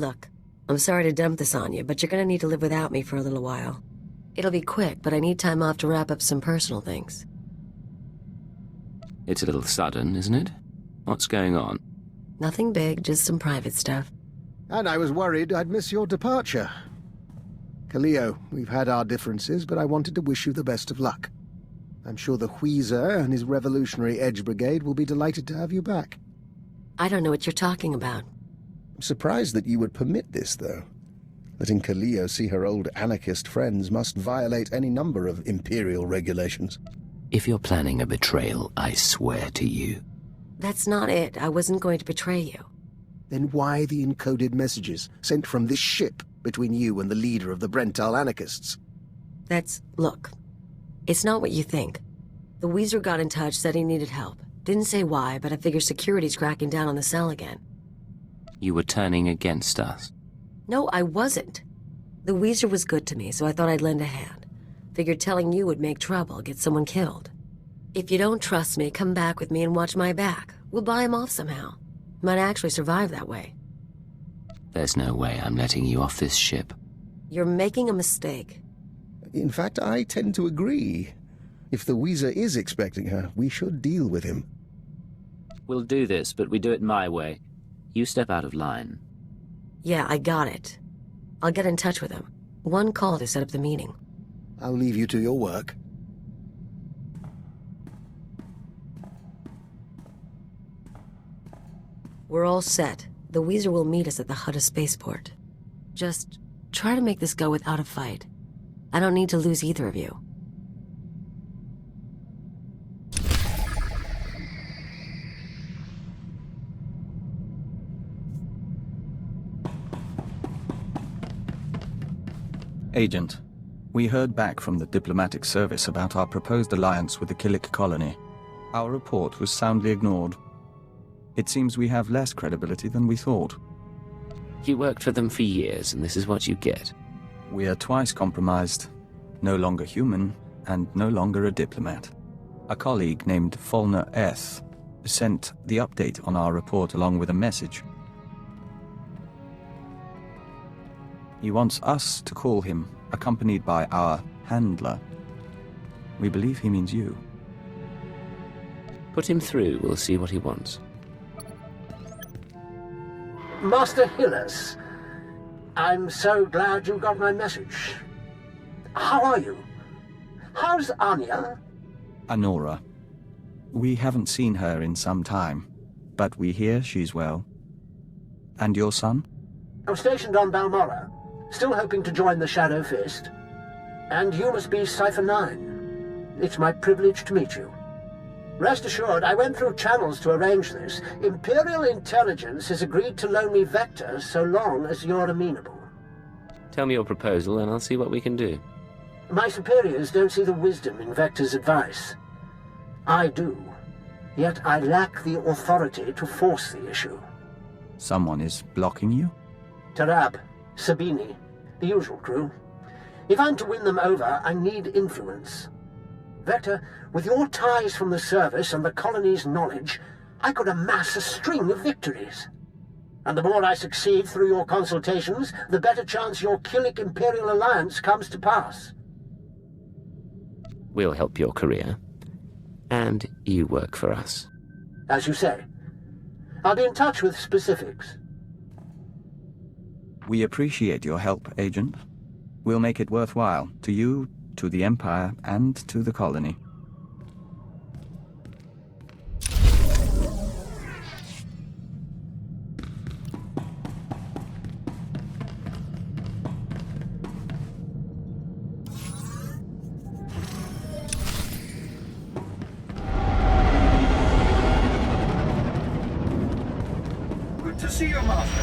Look, I'm sorry to dump this on you, but you're gonna need to live without me for a little while. It'll be quick, but I need time off to wrap up some personal things. It's a little sudden, isn't it? What's going on? Nothing big, just some private stuff. And I was worried I'd miss your departure. Kaleo, we've had our differences, but I wanted to wish you the best of luck. I'm sure the Wheezer and his Revolutionary Edge Brigade will be delighted to have you back. I don't know what you're talking about. I'm surprised that you would permit this, though. Letting Kaleo see her old anarchist friends must violate any number of Imperial regulations. If you're planning a betrayal, I swear to you. That's not it. I wasn't going to betray you. Then why the encoded messages sent from this ship between you and the leader of the Brental anarchists? Look, it's not what you think. The Wheezer got in touch, said he needed help. Didn't say why, but I figure security's cracking down on the cell again. You were turning against us. No, I wasn't. The Wheezer was good to me, so I thought I'd lend a hand. Figured telling you would make trouble, get someone killed. If you don't trust me, come back with me and watch my back. We'll buy him off somehow. Might actually survive that way. There's no way I'm letting you off this ship. You're making a mistake. In fact, I tend to agree. If the Wheezer is expecting her, we should deal with him. We'll do this, but we do it my way. You step out of line. Yeah, I got it. I'll get in touch with him. One call to set up the meeting. I'll leave you to your work. We're all set. The Wheezer will meet us at the Hutta spaceport. Just try to make this go without a fight. I don't need to lose either of you. Agent, we heard back from the diplomatic service about our proposed alliance with the Killik colony. Our report was soundly ignored. It seems we have less credibility than we thought. You worked for them for years, and this is what you get. We are twice compromised. No longer human, and no longer a diplomat. A colleague named Fulner S. sent the update on our report along with a message. He wants us to call him, accompanied by our handler. We believe he means you. Put him through, we'll see what he wants. Master Hillis, I'm so glad you got my message. How are you? How's Anya? Anora. We haven't seen her in some time, but we hear she's well. And your son? I'm stationed on Balmora, still hoping to join the Shadow Fist. And you must be Cipher 9. It's my privilege to meet you. Rest assured, I went through channels to arrange this. Imperial intelligence has agreed to loan me Vector so long as you're amenable. Tell me your proposal and I'll see what we can do. My superiors don't see the wisdom in Vector's advice. I do. Yet I lack the authority to force the issue. Someone is blocking you? Tarab, Sabini, the usual crew. If I'm to win them over, I need influence. Vector, with your ties from the service and the colony's knowledge, I could amass a string of victories. And the more I succeed through your consultations, the better chance your Killik Imperial alliance comes to pass. We'll help your career. And you work for us. As you say. I'll be in touch with specifics. We appreciate your help, Agent. We'll make it worthwhile, to you, to the Empire, and to the colony. Good to see you, Master.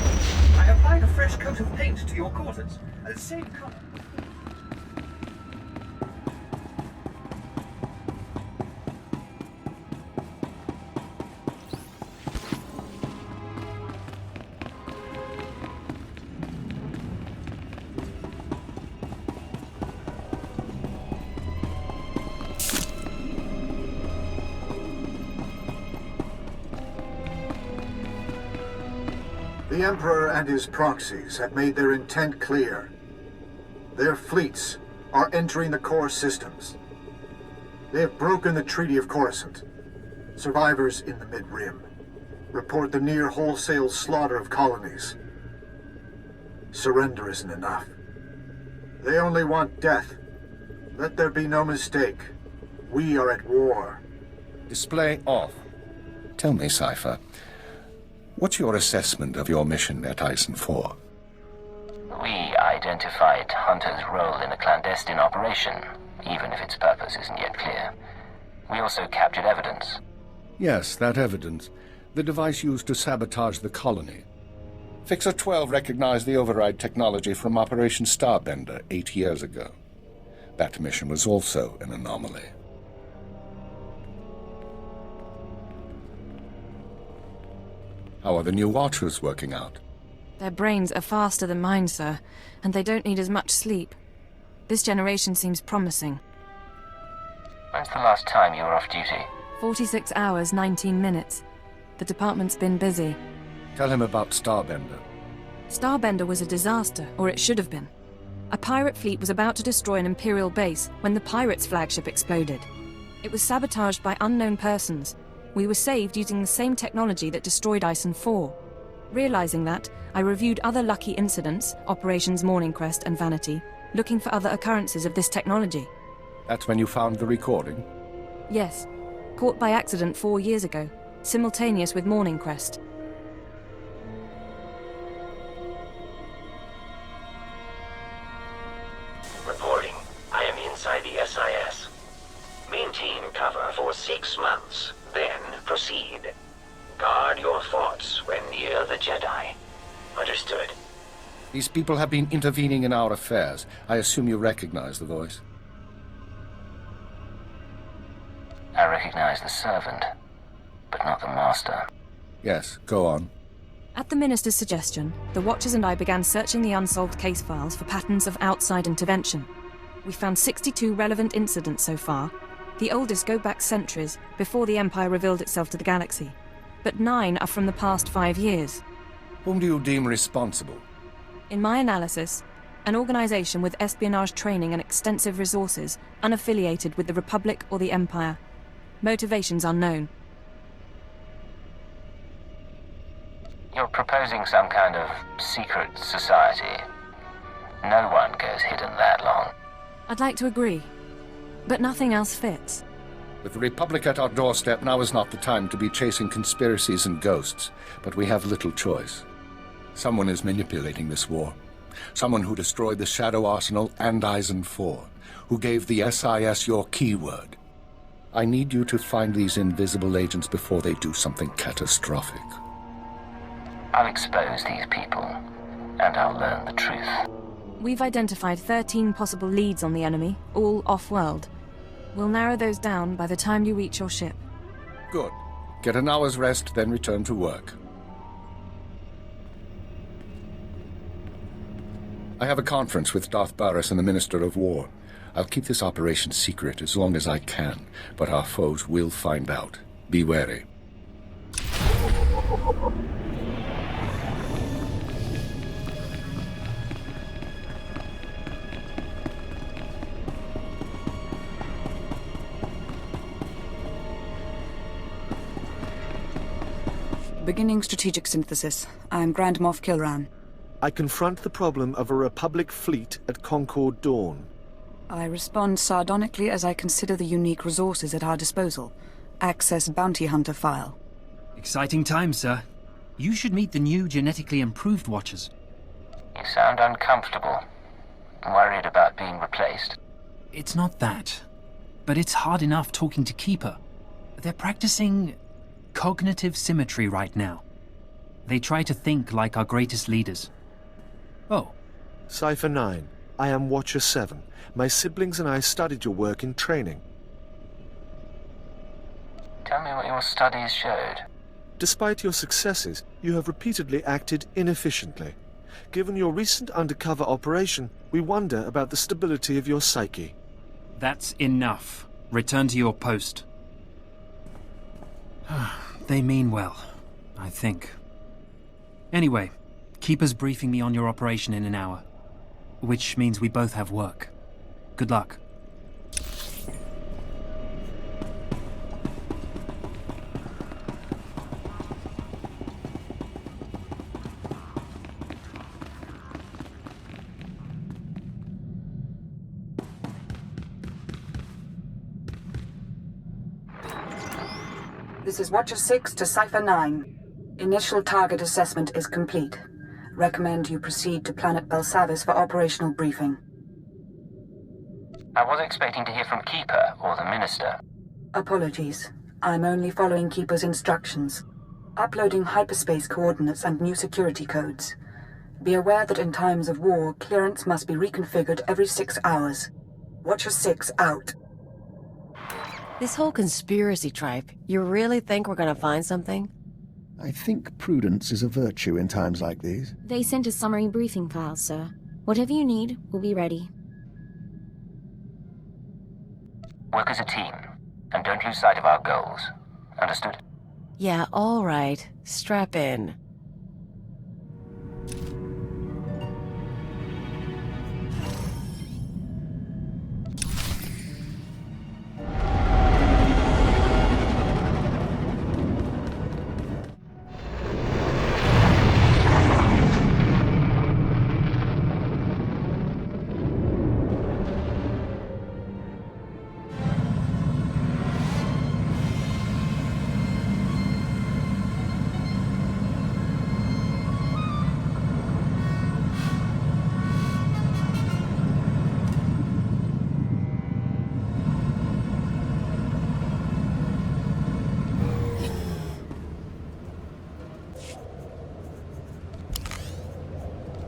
I applied a fresh coat of paint to your quarters. Same color. The Emperor and his proxies have made their intent clear. Their fleets are entering the core systems. They have broken the Treaty of Coruscant. Survivors in the Mid-Rim report the near wholesale slaughter of colonies. Surrender isn't enough. They only want death. Let there be no mistake. We are at war. Display off. Tell me, SwtoR, what's your assessment of your mission at Ison 4? We identified Hunter's role in a clandestine operation, even if its purpose isn't yet clear. We also captured evidence. Yes, that evidence. The device used to sabotage the colony. Fixer 12 recognized the override technology from Operation Starbender 8 years ago. That mission was also an anomaly. How are the new Watchers working out? Their brains are faster than mine, sir, and they don't need as much sleep. This generation seems promising. When's the last time you were off duty? 46 hours, 19 minutes. The department's been busy. Tell him about Starbender. Starbender was a disaster, or it should have been. A pirate fleet was about to destroy an Imperial base when the pirates' flagship exploded. It was sabotaged by unknown persons. We were saved using the same technology that destroyed Ison 4. Realizing that, I reviewed other lucky incidents, Operations Morning Crest and Vanity, looking for other occurrences of this technology. That's when you found the recording? Yes. Caught by accident 4 years ago, simultaneous with Morning Crest. Reporting. I am inside the SIS. Maintain cover for 6 months, then proceed. Guard your thoughts when near the Jedi. Understood. These people have been intervening in our affairs. I assume you recognize the voice. I recognize the servant, but not the master. Yes, go on. At the Minister's suggestion, the Watchers and I began searching the unsolved case files for patterns of outside intervention. We found 62 relevant incidents so far. The oldest go back centuries, before the Empire revealed itself to the galaxy. But 9 are from the past 5 years. Whom do you deem responsible? In my analysis, an organization with espionage training and extensive resources, unaffiliated with the Republic or the Empire. Motivations unknown. You're proposing some kind of secret society. No one goes hidden that long. I'd like to agree, but nothing else fits. With the Republic at our doorstep, now is not the time to be chasing conspiracies and ghosts, but we have little choice. Someone is manipulating this war. Someone who destroyed the Shadow Arsenal and Ison 4, who gave the SIS your keyword. I need you to find these invisible agents before they do something catastrophic. I'll expose these people, and I'll learn the truth. We've identified 13 possible leads on the enemy, all off-world. We'll narrow those down by the time you reach your ship. Good. Get an hour's rest, then return to work. I have a conference with Darth Baras and the Minister of War. I'll keep this operation secret as long as I can, but our foes will find out. Be wary. Beginning strategic synthesis. I am Grand Moff Kilran. I confront the problem of a Republic fleet at Concord Dawn. I respond sardonically as I consider the unique resources at our disposal. Access Bounty Hunter file. Exciting times, sir. You should meet the new genetically improved Watchers. You sound uncomfortable. Worried about being replaced? It's not that. But it's hard enough talking to Keeper. They're practicing cognitive symmetry right now. They try to think like our greatest leaders. Oh. Cypher 9. I am Watcher 7. My siblings and I studied your work in training. Tell me what your studies showed. Despite your successes, you have repeatedly acted inefficiently. Given your recent undercover operation, we wonder about the stability of your psyche. That's enough. Return to your post. They mean well, I think. Anyway, Keeper's briefing me on your operation in an hour, which means we both have work. Good luck. This is Watcher 6 to Cipher 9. Initial target assessment is complete. Recommend you proceed to Planet Belsavis for operational briefing. I was expecting to hear from Keeper or the Minister. Apologies. I'm only following Keeper's instructions. Uploading hyperspace coordinates and new security codes. Be aware that in times of war, clearance must be reconfigured every 6 hours. Watcher 6 out. This whole conspiracy tripe, you really think we're gonna find something? I think prudence is a virtue in times like these. They sent a summary briefing file, sir. Whatever you need, we'll be ready. Work as a team, and don't lose sight of our goals. Understood? Yeah, all right. Strap in.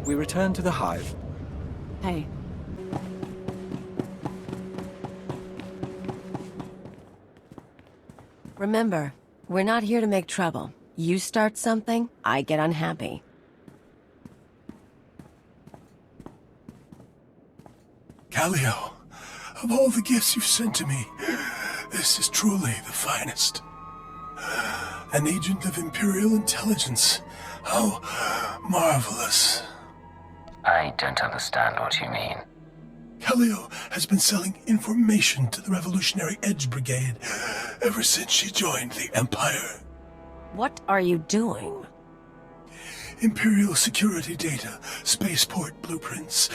We return to the hive. Hey. Remember, we're not here to make trouble. You start something, I get unhappy. Callio, of all the gifts you've sent to me, this is truly the finest. An agent of Imperial intelligence. How marvelous. I don't understand what you mean. Callio has been selling information to the Revolutionary Edge Brigade ever since she joined the Empire. What are you doing? Imperial security data, spaceport blueprints,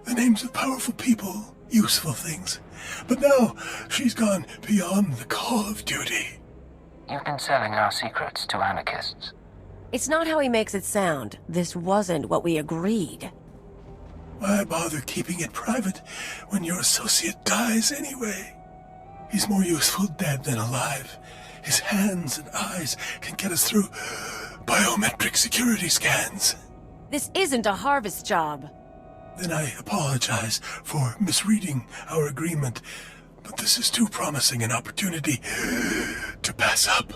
the names of powerful people, useful things. But now, she's gone beyond the call of duty. You've been selling our secrets to anarchists. It's not how he makes it sound. This wasn't what we agreed. Why bother keeping it private when your associate dies anyway? He's more useful dead than alive. His hands and eyes can get us through biometric security scans. This isn't a harvest job. Then I apologize for misreading our agreement, but this is too promising an opportunity to pass up.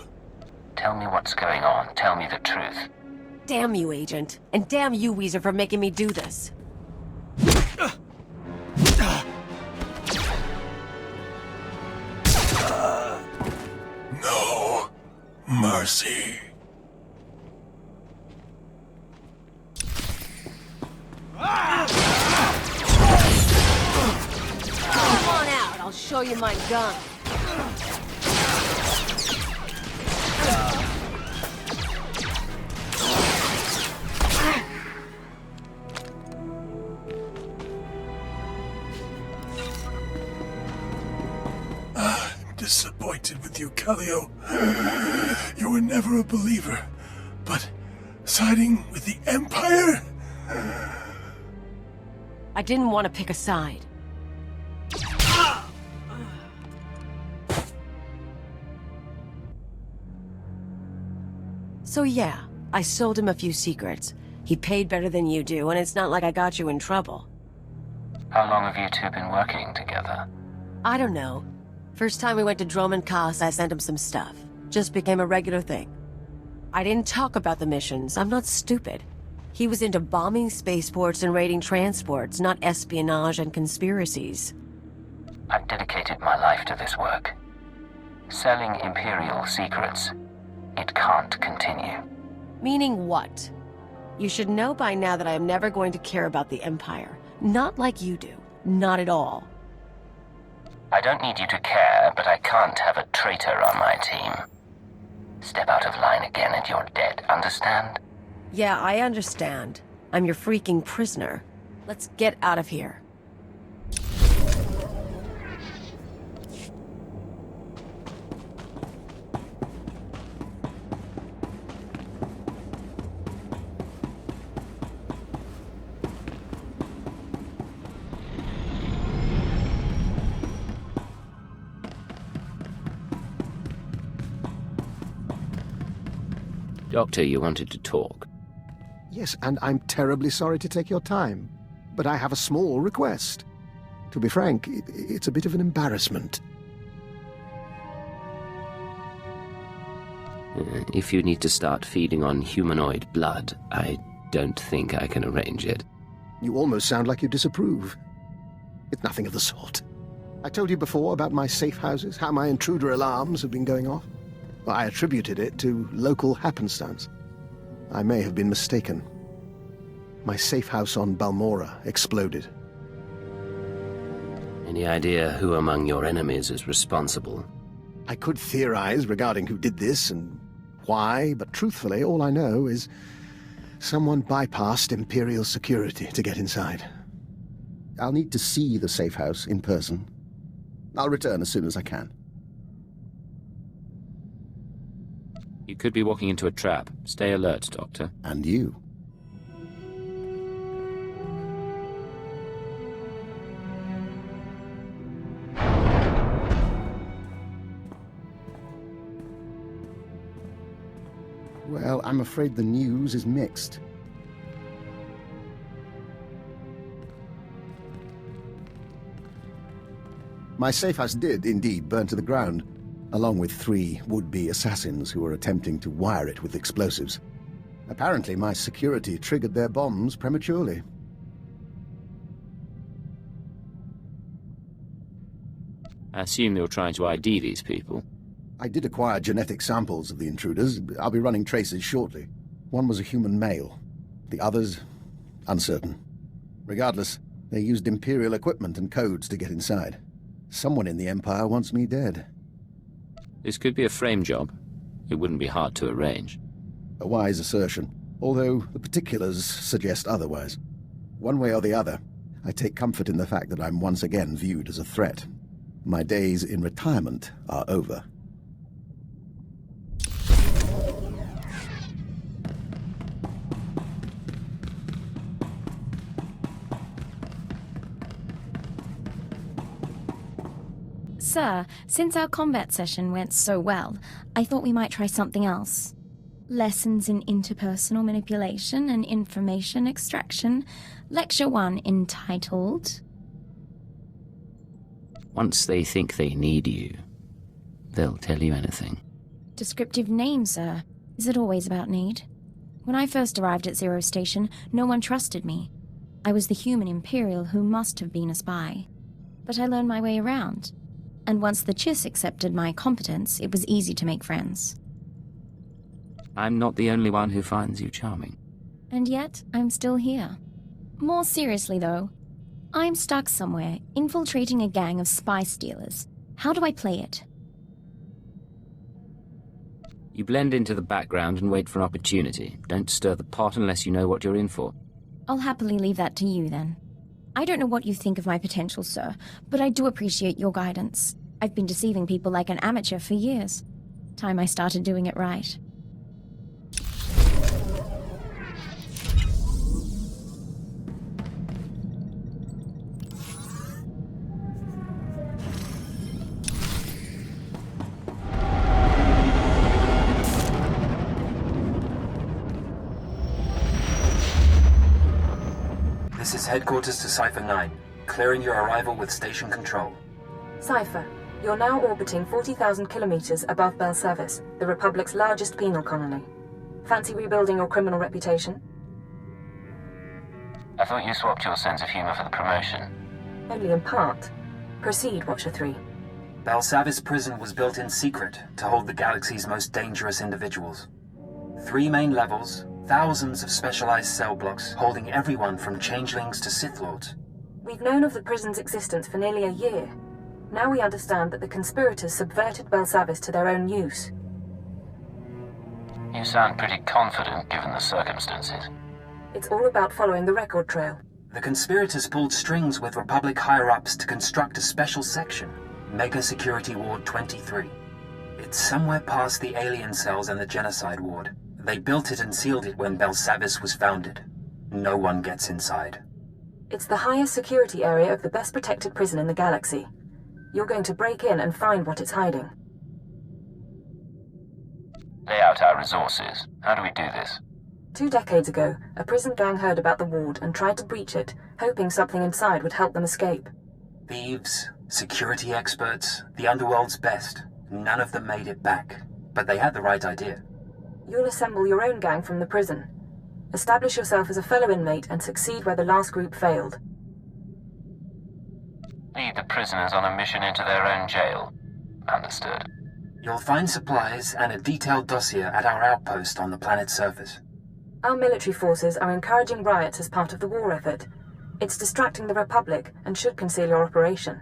Tell me what's going on. Tell me the truth. Damn you, Agent. And damn you, Weezer, for making me do this. No mercy. Come on out, I'll show you my gun. Disappointed with you, Callio. You were never a believer, but siding with the Empire? I didn't want to pick a side. So yeah, I sold him a few secrets. He paid better than you do, and it's not like I got you in trouble. How long have you two been working together? I don't know. First time we went to Droman Kaas, I sent him some stuff. Just became a regular thing. I didn't talk about the missions. I'm not stupid. He was into bombing spaceports and raiding transports, not espionage and conspiracies. I've dedicated my life to this work. Selling Imperial secrets. It can't continue. Meaning what? You should know by now that I am never going to care about the Empire. Not like you do. Not at all. I don't need you to care, but I can't have a traitor on my team. Step out of line again and you're dead, understand? Yeah, I understand. I'm your freaking prisoner. Let's get out of here. Doctor, you wanted to talk. Yes, and I'm terribly sorry to take your time, but I have a small request. To be frank, it's a bit of an embarrassment. If you need to start feeding on humanoid blood, I don't think I can arrange it. You almost sound like you disapprove. It's nothing of the sort. I told you before about my safe houses, how my intruder alarms have been going off. Well, I attributed it to local happenstance. I may have been mistaken. My safe house on Balmora exploded. Any idea who among your enemies is responsible? I could theorize regarding who did this and why, but truthfully, all I know is someone bypassed Imperial security to get inside. I'll need to see the safe house in person. I'll return as soon as I can. You could be walking into a trap. Stay alert, Doctor. And you. Well, I'm afraid the news is mixed. My safe house did indeed burn to the ground, along with 3 would-be assassins who were attempting to wire it with explosives. Apparently, my security triggered their bombs prematurely. I assume you're trying to ID these people. I did acquire genetic samples of the intruders. I'll be running traces shortly. One was a human male. The others, uncertain. Regardless, they used Imperial equipment and codes to get inside. Someone in the Empire wants me dead. This could be a frame job. It wouldn't be hard to arrange. A wise assertion, although the particulars suggest otherwise. One way or the other, I take comfort in the fact that I'm once again viewed as a threat. My days in retirement are over. Sir, since our combat session went so well, I thought we might try something else. Lessons in interpersonal manipulation and information extraction. Lecture 1 entitled... Once they think they need you, they'll tell you anything. Descriptive name, sir. Is it always about need? When I first arrived at Zero Station, no one trusted me. I was the human Imperial who must have been a spy. But I learned my way around. And once the Chiss accepted my competence, it was easy to make friends. I'm not the only one who finds you charming. And yet, I'm still here. More seriously, though, I'm stuck somewhere, infiltrating a gang of spy stealers. How do I play it? You blend into the background and wait for an opportunity. Don't stir the pot unless you know what you're in for. I'll happily leave that to you, then. I don't know what you think of my potential, sir, but I do appreciate your guidance. I've been deceiving people like an amateur for years. Time I started doing it right. This is headquarters to Cypher 9, clearing your arrival with station control. Cypher, you're now orbiting 40,000 kilometers above Belsavis, the Republic's largest penal colony. Fancy rebuilding your criminal reputation? I thought you swapped your sense of humor for the promotion. Only in part. Proceed, Watcher 3. Belsavis prison was built in secret to hold the galaxy's most dangerous individuals. 3 main levels, Thousands of specialized cell blocks holding everyone from changelings to Sith Lords. We've known of the prison's existence for nearly a year. Now we understand that the conspirators subverted Belsavis to their own use. You sound pretty confident given the circumstances. It's all about following the record trail. The conspirators pulled strings with Republic higher-ups to construct a special section, Mega Security Ward 23. It's somewhere past the alien cells and the genocide ward. They built it and sealed it when Belsavis was founded. No one gets inside. It's the highest security area of the best protected prison in the galaxy. You're going to break in and find what it's hiding. Lay out our resources. How do we do this? 2 decades ago, a prison gang heard about the ward and tried to breach it, hoping something inside would help them escape. Thieves, security experts, the underworld's best. None of them made it back, but they had the right idea. You'll assemble your own gang from the prison. Establish yourself as a fellow inmate and succeed where the last group failed. Lead the prisoners on a mission into their own jail. Understood. You'll find supplies and a detailed dossier at our outpost on the planet's surface. Our military forces are encouraging riots as part of the war effort. It's distracting the Republic and should conceal your operation.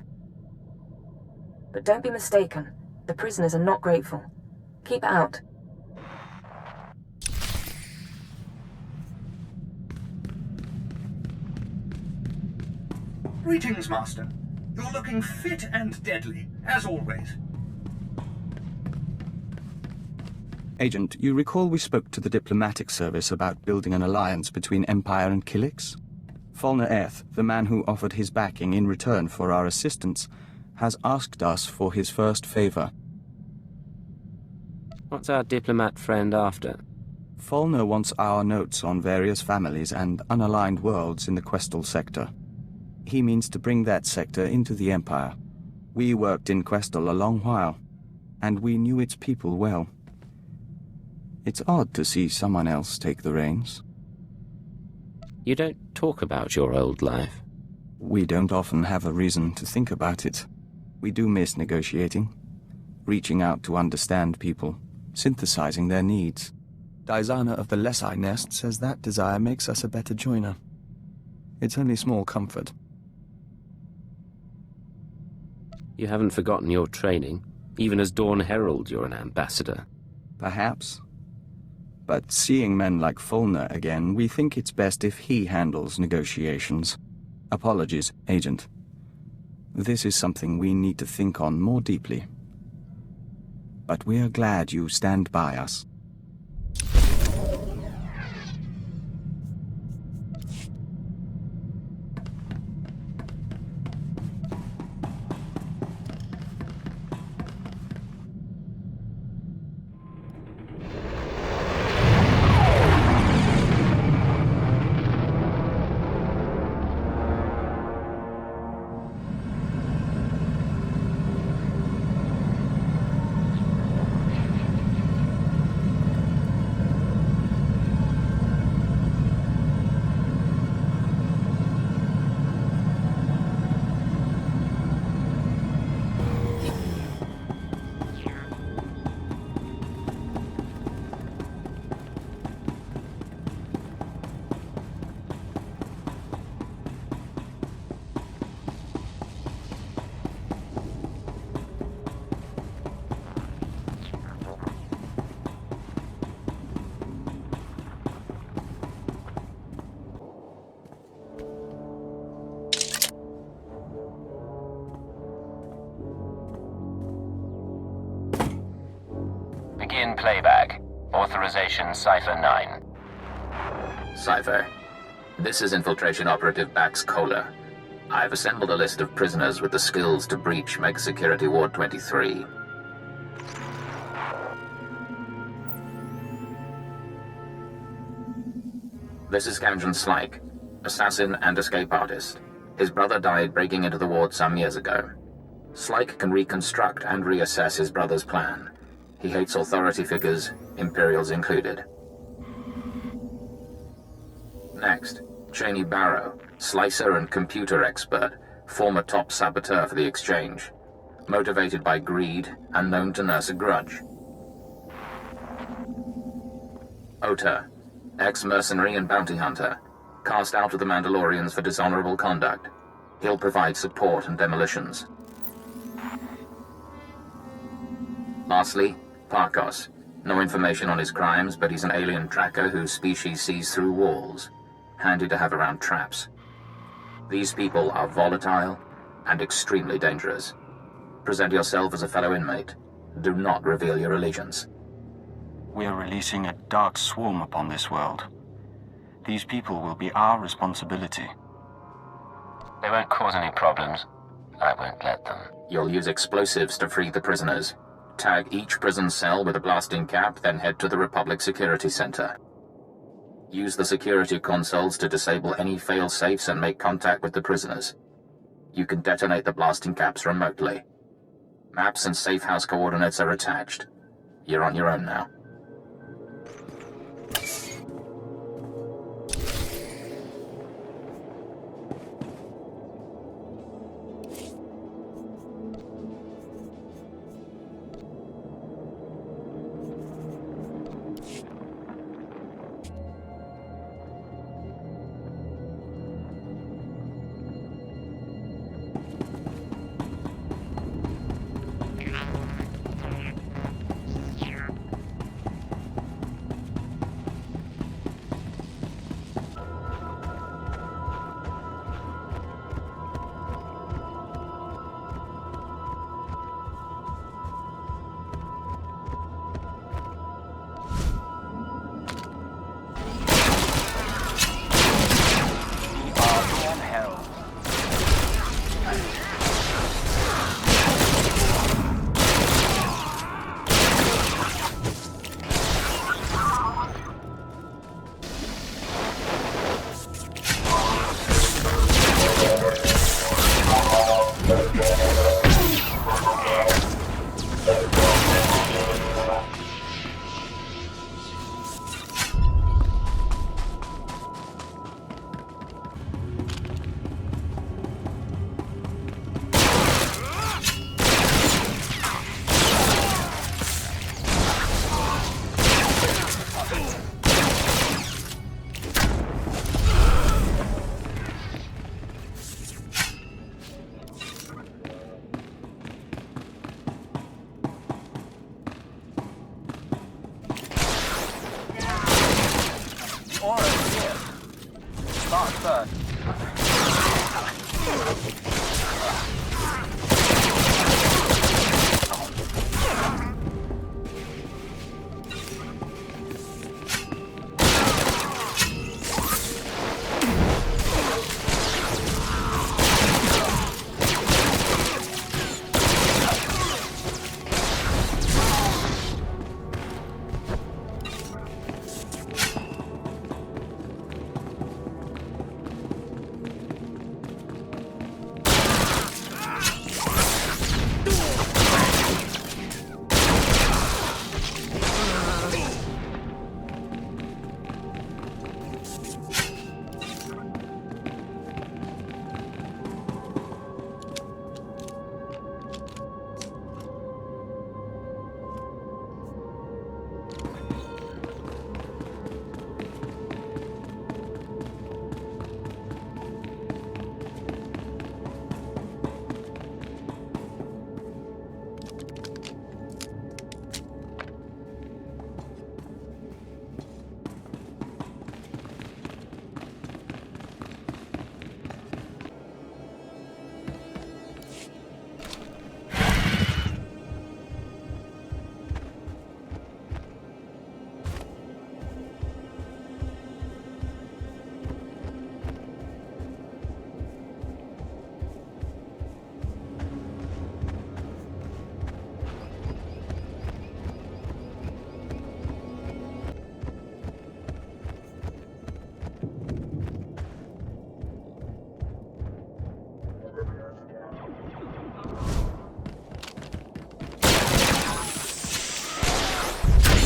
But don't be mistaken. The prisoners are not grateful. Keep it out. Greetings, Master. You're looking fit and deadly, as always. Agent, you recall we spoke to the diplomatic service about building an alliance between Empire and Kilix? Falner Eth, the man who offered his backing in return for our assistance, has asked us for his first favor. What's our diplomat friend after? Falner wants our notes on various families and unaligned worlds in the Questal sector. He means to bring that sector into the Empire. We worked in Questal a long while, and we knew its people well. It's odd to see someone else take the reins. You don't talk about your old life. We don't often have a reason to think about it. We do miss negotiating, reaching out to understand people, synthesizing their needs. Dizana of the Lesai Nest says that desire makes us a better joiner. It's only small comfort. You haven't forgotten your training. Even as Dawn Herald, you're an ambassador. Perhaps. But seeing men like Falner again, we think it's best if he handles negotiations. Apologies, Agent. This is something we need to think on more deeply. But we are glad you stand by us. Begin playback. Authorization Cipher 9. Cipher, this is Infiltration Operative Bax Kohler. I've assembled a list of prisoners with the skills to breach Mega Security Ward 23. This is Gamjan Slyke, assassin and escape artist. His brother died breaking into the ward some years ago. Slyke can reconstruct and reassess his brother's plan. He hates authority figures, Imperials included. Next, Cheney Barrow, slicer and computer expert, former top saboteur for the Exchange. Motivated by greed and known to nurse a grudge. Ota, Ex-mercenary and bounty hunter. Cast out of the Mandalorians for dishonorable conduct. He'll provide support and demolitions. Lastly, Parkos. No information on his crimes, but he's an alien tracker whose species sees through walls. Handy to have around traps. These people are volatile and extremely dangerous. Present yourself as a fellow inmate. Do not reveal your allegiance. We are releasing a dark swarm upon this world. These people will be our responsibility. They won't cause any problems. I won't let them. You'll use explosives to free the prisoners. Tag each prison cell with a blasting cap, then head to the Republic Security Center. Use the security consoles to disable any fail-safes and make contact with the prisoners. You can detonate the blasting caps remotely. Maps and safe house coordinates are attached. You're on your own now.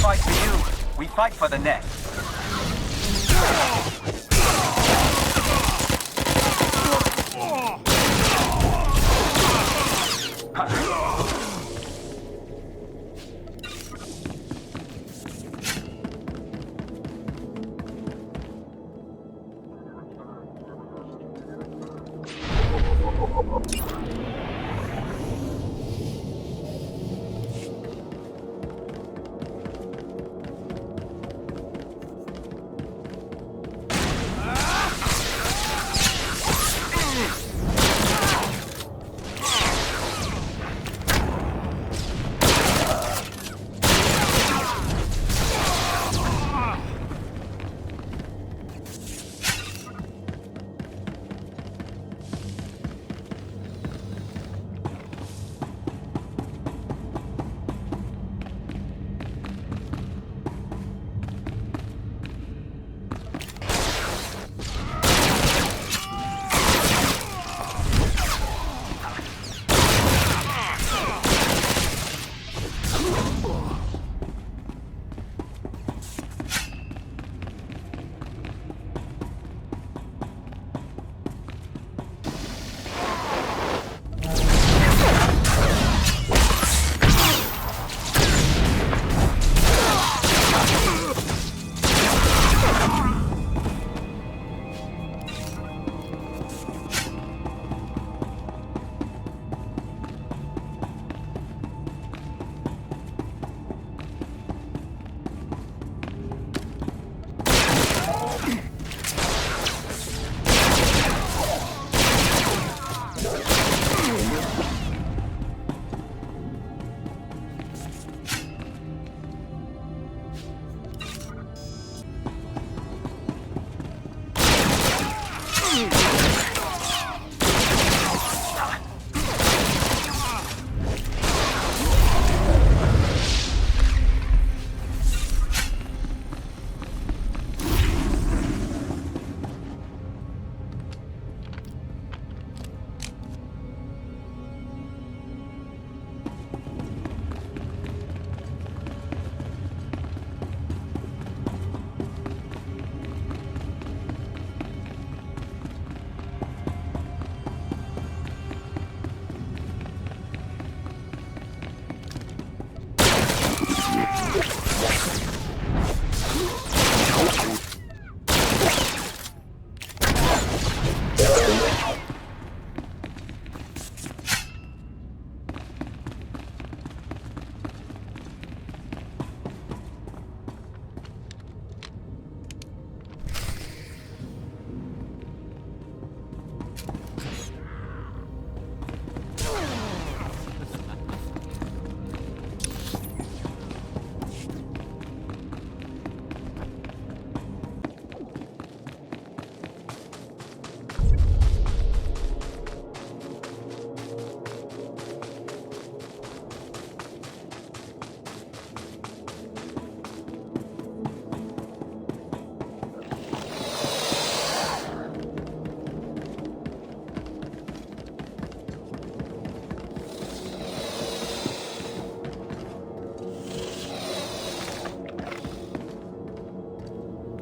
fight for you. We fight for the net.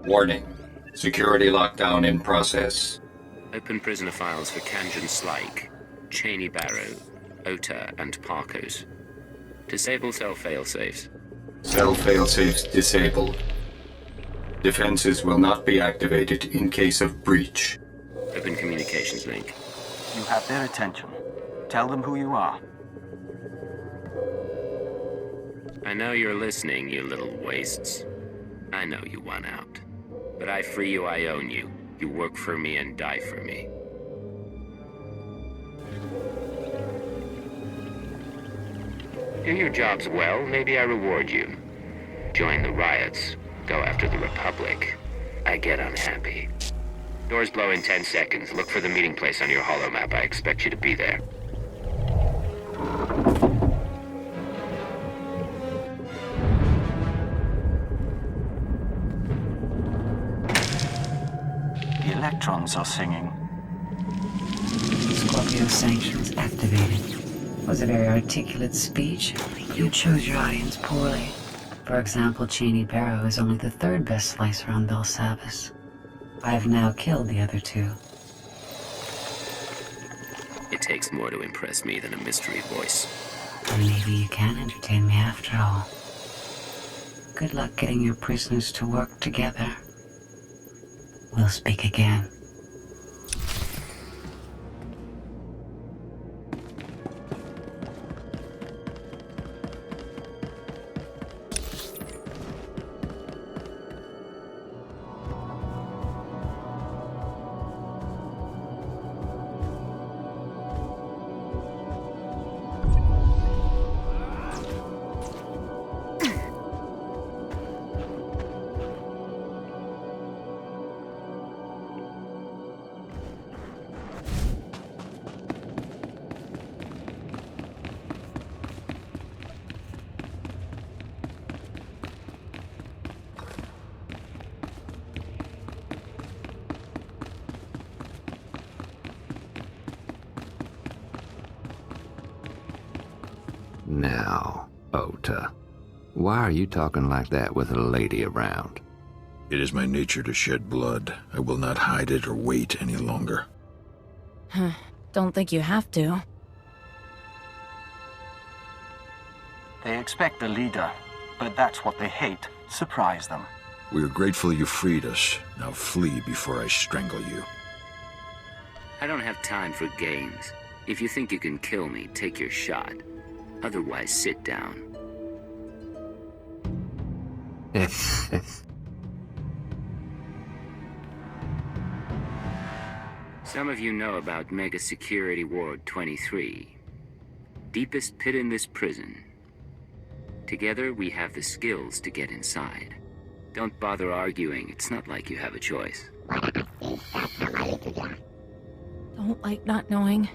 Warning. Security lockdown in process. Open prisoner files for Kanjan Slyke, Cheney Barrow, Ota, and Parkos. Disable cell failsafes. Cell failsafes disabled. Defenses will not be activated in case of breach. Open communications link. You have their attention. Tell them who you are. I know you're listening, you little wastes. I know you want out. But I free you, I own you. You work for me and die for me. Do your jobs well, maybe I reward you. Join the riots. Go after the Republic. I get unhappy. Doors blow in 10 seconds. Look for the meeting place on your holomap. I expect you to be there. The electrons are singing. Scorpio sanctions activated. Was a very articulate speech. You chose your audience poorly. For example, Cheney Barrow is only the third best slicer on Belsavis. I have now killed the other two. It takes more to impress me than a mystery voice. Maybe you can entertain me after all. Good luck getting your prisoners to work together. We'll speak again. Now, Ota, why are you talking like that with a lady around? It is my nature to shed blood. I will not hide it or wait any longer. Don't think you have to. They expect the leader, but that's what they hate. Surprise them. We are grateful you freed us. Now flee before I strangle you. I don't have time for games. If you think you can kill me, take your shot. Otherwise, sit down. Some of you know about Mega Security Ward 23. Deepest pit in this prison. Together, we have the skills to get inside. Don't bother arguing. It's not like you have a choice. Don't like not knowing.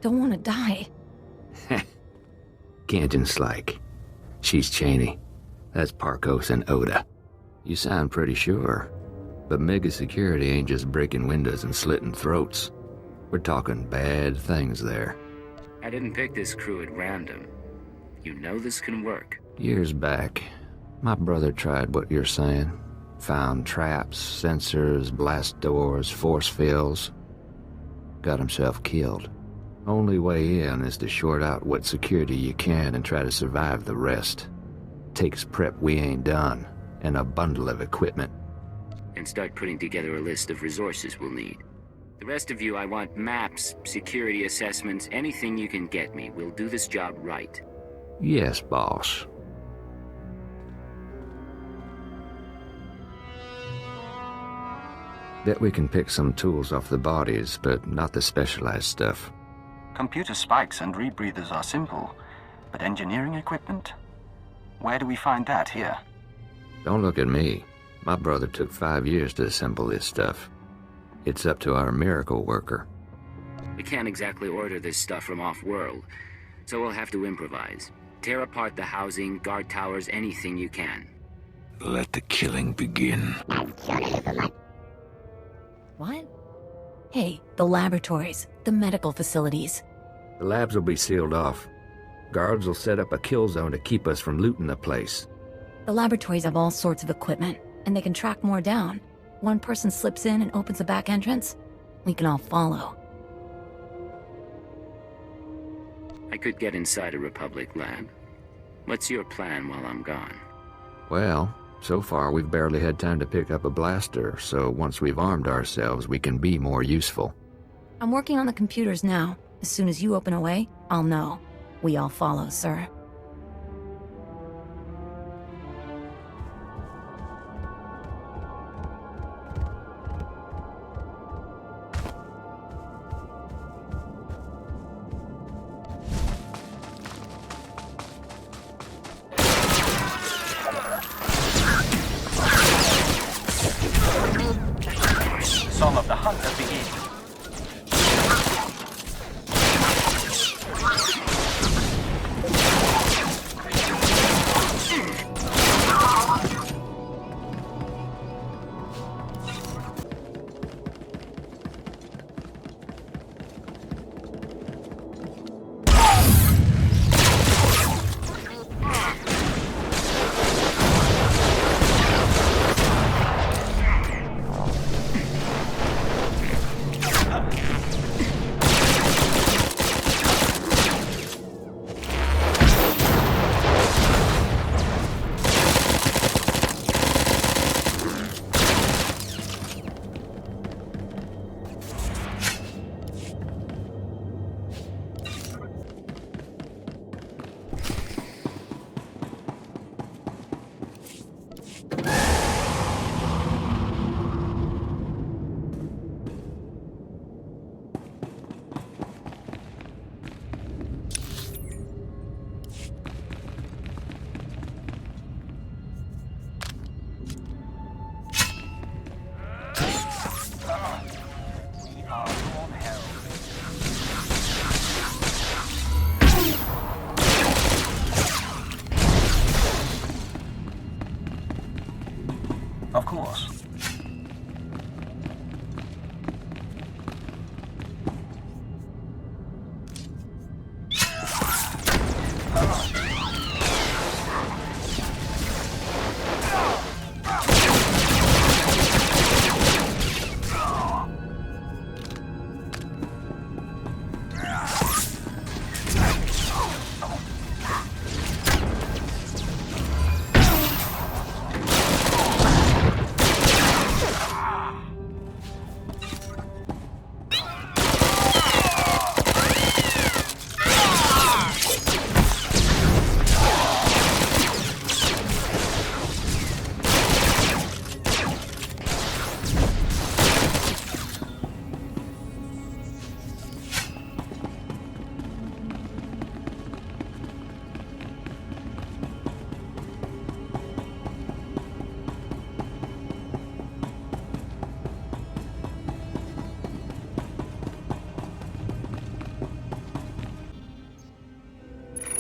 Don't want to die. Kanjan Slyke. She's Cheney. That's Parkos and Ota. You sound pretty sure. But Mega Security ain't just breaking windows and slitting throats. We're talking bad things there. I didn't pick this crew at random. You know this can work. Years back, my brother tried what you're saying. Found traps, sensors, blast doors, force fields. Got himself killed. Only way in is to short out what security you can and try to survive the rest. takes prep we ain't done, and a bundle of equipment. And start putting together a list of resources we'll need. The rest of you, I want maps, security assessments, anything you can get me. We'll do this job right. Yes, boss. Bet we can pick some tools off the bodies, but not the specialized stuff. Computer spikes and rebreathers are simple, but engineering equipment? Where do we find that here? Don't look at me. My brother took 5 years to assemble this stuff. It's up to our miracle worker. We can't exactly order this stuff from off-world, so we'll have to improvise. Tear apart the housing, guard towers, anything you can. Let the killing begin. What? Hey, the laboratories, the medical facilities. The labs will be sealed off. Guards will set up a kill zone to keep us from looting the place. The laboratories have all sorts of equipment, and they can track more down. One person slips in and opens a back entrance, we can all follow. I could get inside a Republic lab. What's your plan while I'm gone? Well, so far we've barely had time to pick up a blaster, so once we've armed ourselves, we can be more useful. I'm working on the computers now. As soon as you open a way, I'll know. We all follow, sir. Song of the Hunter begins. Of course.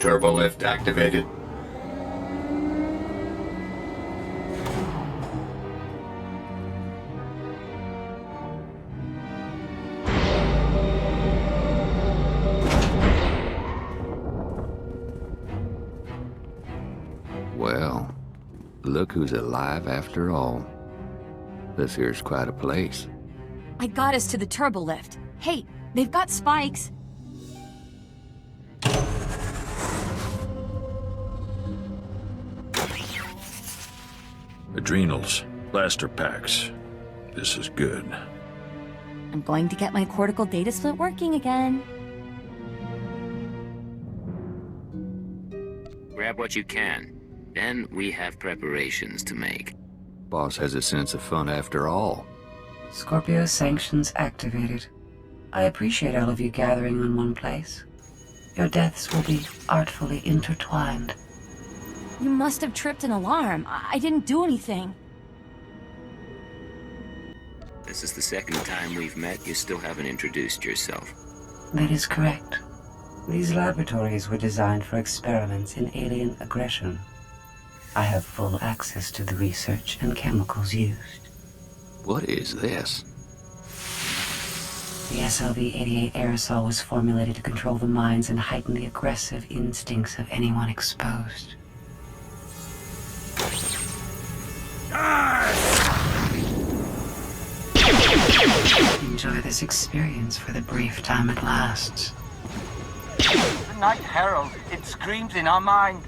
Turbo lift activated. Well, look who's alive after all. This here's quite a place. I got us to the turbo lift. Hey, they've got spikes. Adrenals, blaster packs. This is good. I'm going to get my cortical data split working again. Grab what you can. Then we have preparations to make. Boss has a sense of fun after all. Scorpio sanctions activated. I appreciate all of you gathering in one place. Your deaths will be artfully intertwined. You must have tripped an alarm. I didn't do anything. This is the second time we've met. You still haven't introduced yourself. That is correct. These laboratories were designed for experiments in alien aggression. I have full access to the research and chemicals used. What is this? The SLV-88 aerosol was formulated to control the minds and heighten the aggressive instincts of anyone exposed. Enjoy this experience for the brief time it lasts. The Night Herald, it screams in our mind.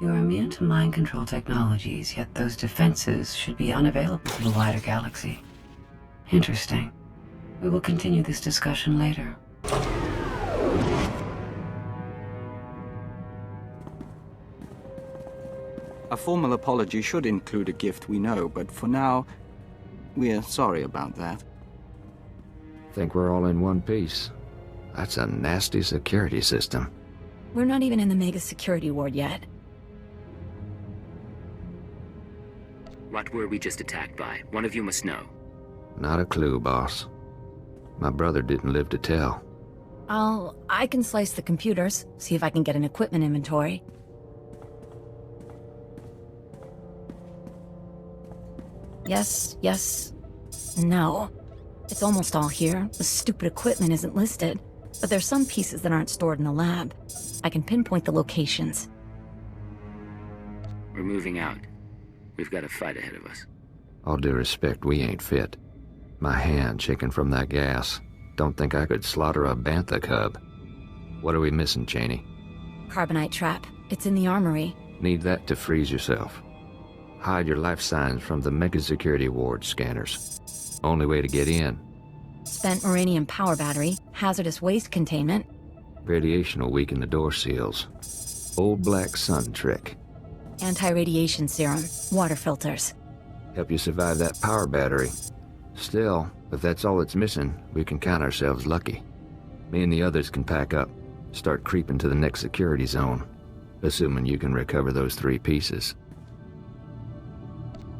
You are immune to mind control technologies, yet those defenses should be unavailable to the wider galaxy. Interesting. We will continue this discussion later. A formal apology should include a gift, we know, but for now, we're sorry about that. Think we're all in one piece. That's a nasty security system. We're not even in the mega security ward yet. What were we just attacked by? One of you must know. Not a clue, boss. My brother didn't live to tell. I can slice the computers, see if I can get an equipment inventory. Yes, yes, no. It's almost all here. The stupid equipment isn't listed, but there's some pieces that aren't stored in the lab. I can pinpoint the locations. We're moving out. We've got a fight ahead of us. All due respect, we ain't fit. My hand shaking from that gas. Don't think I could slaughter a bantha cub. What are we missing, Cheney? Carbonite trap. It's in the armory. Need that to freeze yourself. Hide your life signs from the mega security ward scanners. Only way to get in. Spent uranium power battery, hazardous waste containment. Radiation will weaken the door seals. Old black sun trick. Anti-radiation serum, water filters. Help you survive that power battery. Still, if that's all it's missing, we can count ourselves lucky. Me and the others can pack up, start creeping to the next security zone, assuming you can recover those 3 pieces.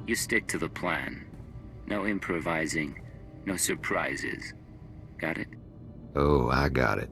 You stick to the plan. No improvising, no surprises. Got it? Oh, I got it.